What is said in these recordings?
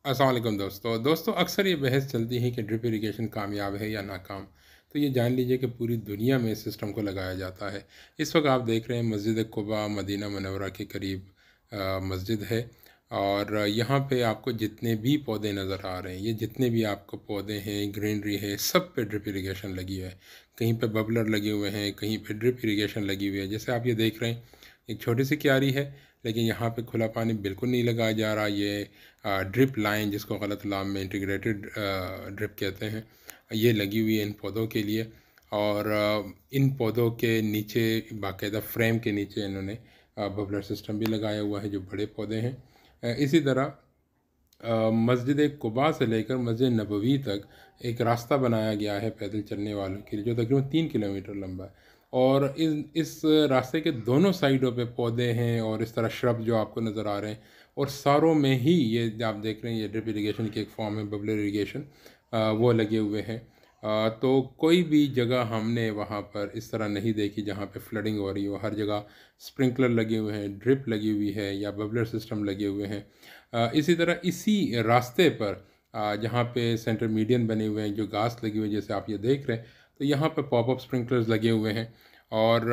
अस्सलाम वालेकुम दोस्तों अक्सर ये बहस चलती है कि ड्रिप इरिगेशन कामयाब है या नाकाम। तो ये जान लीजिए कि पूरी दुनिया में इस सिस्टम को लगाया जाता है। इस वक्त आप देख रहे हैं मस्जिद कुबा मदीना मुनव्वरा के करीब मस्जिद है। और यहाँ पे आपको जितने भी पौधे नज़र आ रहे हैं, ये जितने भी आपको पौधे हैं, ग्रीनरी है, सब पे ड्रिप इरिगेशन लगी है। कहीं पे बबलर लगे हुए हैं, कहीं पे ड्रिप इरिगेशन लगी हुई है। जैसे आप ये देख रहे हैं, एक छोटी सी क्यारी है, लेकिन यहाँ पे खुला पानी बिल्कुल नहीं लगाया जा रहा। ये ड्रिप लाइन, जिसको गलत नाम में इंटीग्रेटेड ड्रिप कहते हैं, ये लगी हुई है इन पौधों के लिए। और इन पौधों के नीचे बाकायदा फ्रेम के नीचे इन्होंने बबलर सिस्टम भी लगाया हुआ है, जो बड़े पौधे हैं। इसी तरह मस्जिद कुबा से लेकर मस्जिद नबवी तक एक रास्ता बनाया गया है पैदल चलने वालों के लिए, जो तकरीबन 3 किलोमीटर लंबा है। और इस रास्ते के दोनों साइडों पे पौधे हैं और इस तरह श्रब जो आपको नज़र आ रहे हैं। और सारों में ही ये आप देख रहे हैं, ये ड्रिप इरिगेशन की एक फॉर्म है, बबलर इरिगेशन, वो लगे हुए हैं। तो कोई भी जगह हमने वहाँ पर इस तरह नहीं देखी जहाँ पे फ्लडिंग हो रही हो। हर जगह स्प्रिंकलर लगे हुए हैं, ड्रिप लगी हुई है या बबलर सिस्टम लगे हुए हैं। इसी तरह इसी रास्ते पर जहाँ पे सेंटर मीडियन बने हुए हैं, जो घास लगी हुई है जैसे आप ये देख रहे हैं, तो यहाँ पर पॉपअप स्प्रिंकलर्स लगे हुए हैं। और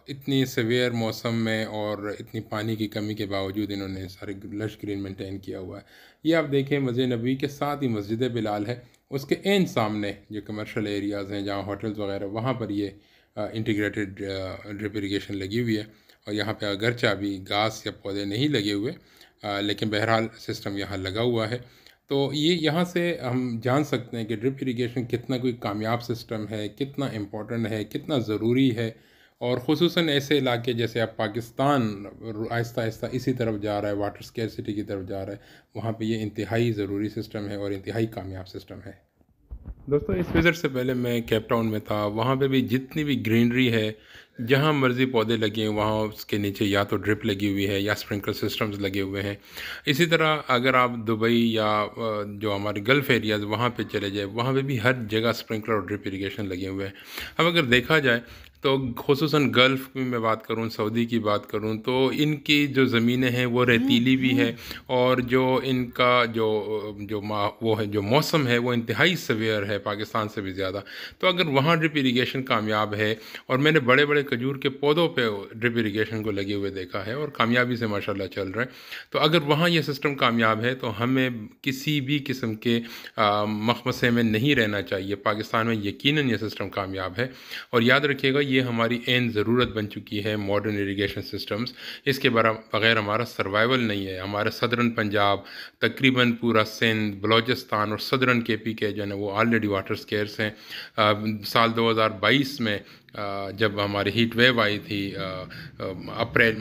इतनी सेवियर मौसम में और इतनी पानी की कमी के बावजूद इन्होंने सारे लश ग्रीन मेंटेन किया हुआ है। ये आप देखें, मस्जिद नबवी के साथ ही मस्जिद बिलाल है, उसके एन सामने जो कमर्शियल एरियाज़ हैं, जहाँ होटल्स वगैरह, वहाँ पर ये इंटीग्रेटेड ड्रिप इरिगेशन लगी हुई है। और यहाँ पे अगरचे अभी घास या पौधे नहीं लगे हुए, लेकिन बहरहाल सिस्टम यहाँ लगा हुआ है। तो ये यहाँ से हम जान सकते हैं कि ड्रिप इरिगेशन कितना कोई कामयाब सिस्टम है, कितना इम्पोर्टेंट है, कितना ज़रूरी है। और ख़ुसूसन ऐसे इलाके जैसे अब पाकिस्तान आहिस्ता आहिस्ता इसी तरफ जा रहा है, वाटर स्कैरसिटी की तरफ जा रहा है, वहाँ पे ये इंतहाई ज़रूरी सिस्टम है और इंतहाई कामयाब सिस्टम है। दोस्तों इस विज़िट से पहले मैं केप टाउन में था। वहाँ पे भी जितनी भी ग्रीनरी है, जहाँ मर्ज़ी पौधे लगे हैं, वहाँ उसके नीचे या तो ड्रिप लगी हुई है या स्प्रिंकलर सिस्टम्स लगे हुए हैं। इसी तरह अगर आप दुबई या जो हमारे गल्फ़ एरियाज़ वहाँ पे चले जाए, वहाँ पे भी हर जगह स्प्रिंकलर और ड्रिप इरिगेशन लगे हुए हैं। अब अगर देखा जाए तो ख़ुसूसन गल्फ़ की मैं बात करूँ, सऊदी की बात करूँ, तो इनकी जो ज़मीनें हैं वो रेतीली भी है। और जो इनका वो है, जो मौसम है, वो इंतहाई सवेयर है, पाकिस्तान से भी ज़्यादा। तो अगर वहाँ ड्रिप इरिगेशन कामयाब है, और मैंने बड़े बड़े खजूर के पौधों पे ड्रिप इरिगेशन को लगे हुए देखा है और कामयाबी से माशाल्लाह चल रहा है। तो अगर वहाँ ये सिस्टम कामयाब है तो हमें किसी भी किस्म के मखमसे में नहीं रहना चाहिए। पाकिस्तान में यकीनन ये सिस्टम कामयाब है। और याद रखिएगा, ये हमारी ऐन ज़रूरत बन चुकी है, मॉडर्न इरिगेशन सिस्टम्स। इसके बग़ैर हमारा सर्वाइवल नहीं है। हमारा सदरन पंजाब, तकरीबन पूरा सिंध, बलूचिस्तान और सदरन KP के जो है वो ऑलरेडी वाटर स्केर्स हैं। साल 2022 में जब हमारी हीट वेव आई थी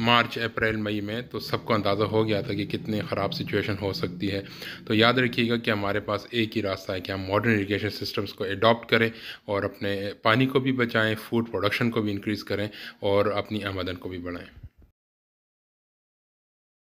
मार्च अप्रैल मई में, तो सबको अंदाज़ा हो गया था कि कितनी ख़राब सिचुएशन हो सकती है। तो याद रखिएगा कि हमारे पास एक ही रास्ता है कि हम मॉडर्न इरिगेशन सिस्टम्स को एडॉप्ट करें और अपने पानी को भी बचाएं, फूड प्रोडक्शन को भी इंक्रीज़ करें और अपनी आमदन को भी बढ़ाएं।